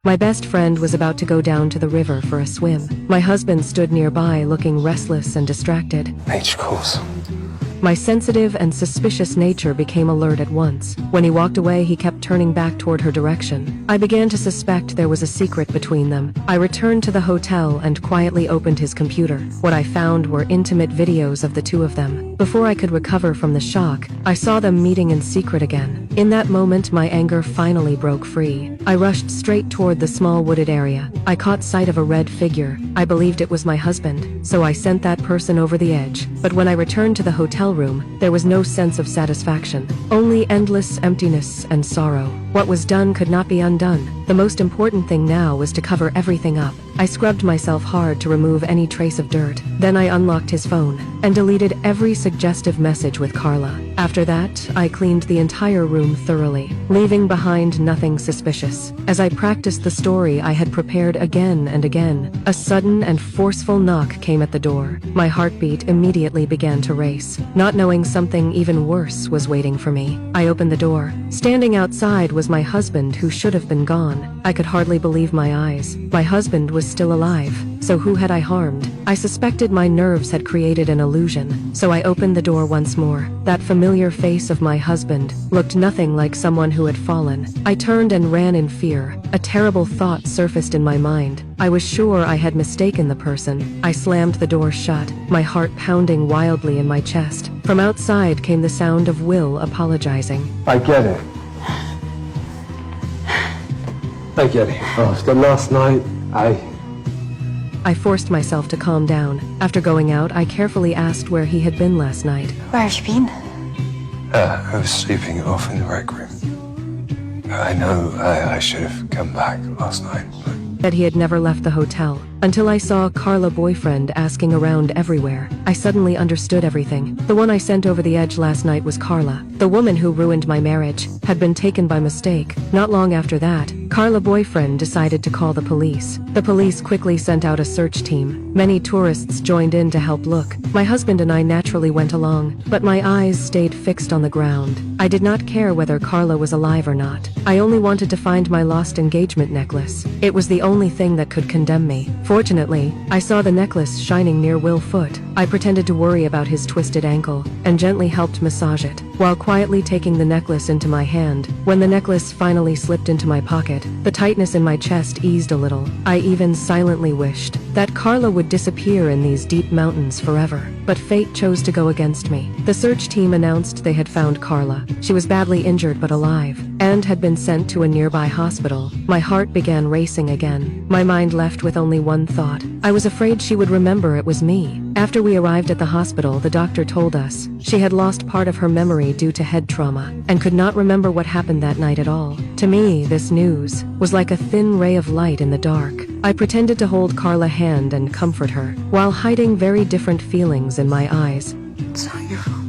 My best friend was about to go down to the river for a swim. My husband stood nearby looking restless and distracted. Nature calls. My sensitive and suspicious nature became alert at once. When he walked away, he kept turning back toward her direction. I began to suspect there was a secret between them. I returned to the hotel and quietly opened his computer. What I found were intimate videos of the two of them. Before I could recover from the shock, I saw them meeting in secret again. In that moment, my anger finally broke free. I rushed straight toward the small wooded area. I caught sight of a red figure. I believed it was my husband, so I sent that person over the edge. But when I returned to the hotel room, there was no sense of satisfaction, only endless emptiness and sorrow. What was done could not be undone. The most important thing now was to cover everything up. I scrubbed myself hard to remove any trace of dirt. Then I unlocked his phone and deleted every suggestive message with Carla. After that, I cleaned the entire room thoroughly, leaving behind nothing suspicious. As I practiced the story I had prepared again and again, a sudden and forceful knock came at the door. My heartbeat immediately began to race, not knowing something even worse was waiting for me. I opened the door. Standing outside was my husband, who should have been gone. I could hardly believe my eyes. My husband was still alive. So who had I harmed? I suspected my nerves had created an illusion, so I opened the door once more. That familiar face of my husband looked nothing like someone who had fallen. I turned and ran in fear. A terrible thought surfaced in my mind. I was sure I had mistaken the person. I slammed the door shut, my heart pounding wildly in my chest. From outside came the sound of Will apologizing. I get it. I get it. After last night, I forced myself to calm down. After going out, I carefully asked where he had been last night. Where have you been? I was sleeping off in the rec room. I know I should have come back last night, but That he had never left the hotel, until I saw Carla boyfriend asking around everywhere. I suddenly understood everything. The one I sent over the edge last night was Carla. The woman who ruined my marriage had been taken by mistake. Not long after that, Carla boyfriend decided to call the police. The police quickly sent out a search team. Many tourists joined in to help look. My husband and I naturally went along, but my eyes stayed fixed on the ground. I did not care whether Carla was alive or not. I only wanted to find my lost engagement necklace. It was the only thing that could condemn me. Fortunately, I saw the necklace shining near Will's foot. I pretended to worry about his twisted ankle and gently helped massage it, while quietly taking the necklace into my hand. When the necklace finally slipped into my pocket, the tightness in my chest eased a little. I even silently wished that Carla would disappear in these deep mountains forever. But fate chose to go against me. The search team announced they had found Carla. She was badly injured but alive, and had been sent to a nearby hospital. My heart began racing again. My mind left with only one thought. I was afraid she would remember it was me. After we arrived at the hospital, the doctor told us she had lost part of her memory due to head trauma, and could not remember what happened that night at all. To me, this news was like a thin ray of light in the dark. I pretended to hold Carla's hand and comfort her, while hiding very different feelings in my eyes. It's not your fault.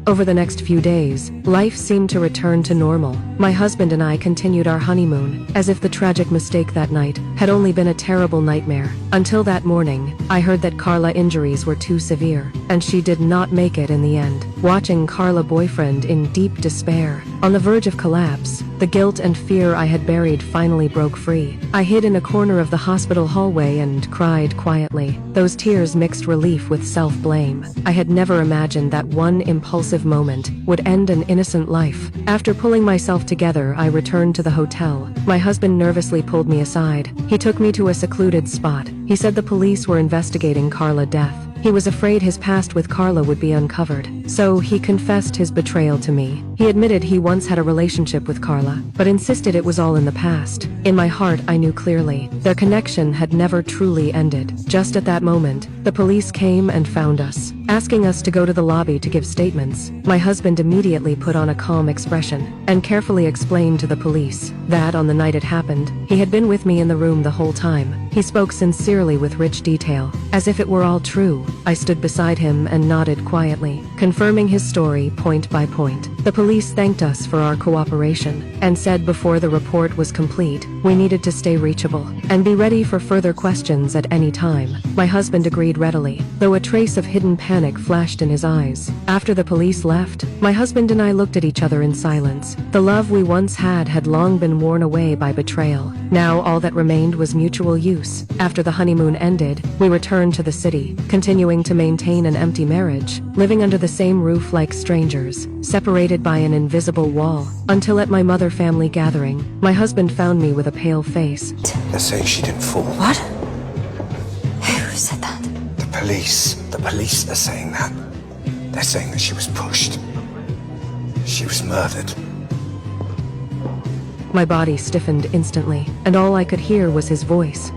Over the next few days, life seemed to return to normal. My husband and I continued our honeymoon, as if the tragic mistake that night had only been a terrible nightmare. Until that morning, I heard that Carla's injuries were too severe, and she did not make it in the end. Watching Carla's boyfriend in deep despair, on the verge of collapse, the guilt and fear I had buried finally broke free. I hid in a corner of the hospital hallway and cried quietly. Those tears mixed relief with self-blame. I had never imagined that one impulsive moment would end an innocent life. After pulling myself together, I returned to the hotel. My husband nervously pulled me aside. He took me to a secluded spot. He said the police were investigating Carla's death. He was afraid his past with Carla would be uncovered, so he confessed his betrayal to me. He admitted he once had a relationship with Carla, but insisted it was all in the past. In my heart, I knew clearly their connection had never truly ended. Just at that moment, the police came and found us, asking us to go to the lobby to give statements. My husband immediately put on a calm expression and carefully explained to the police that on the night it happened, he had been with me in the room the whole time. He spoke sincerely with rich detail, as if it were all true. I stood beside him and nodded quietly, confirming his story point by point. The police thanked us for our cooperation and said before the report was complete, we needed to stay reachable and be ready for further questions at any time. My husband agreed readily, though a trace of hidden panic panic flashed in his eyes. After the police left, my husband and I looked at each other in silence. The love we once had long been worn away by betrayal. Now all that remained was mutual use. After the honeymoon ended, we returned to the city, continuing to maintain an empty marriage, living under the same roof like strangers, separated by an invisible wall, until at my mother family gathering, my husband found me with a pale face. They're saying she didn't fall. What? Who said that? The police are saying that. They're saying that she was pushed. She was murdered. My body stiffened instantly, and all I could hear was his voice.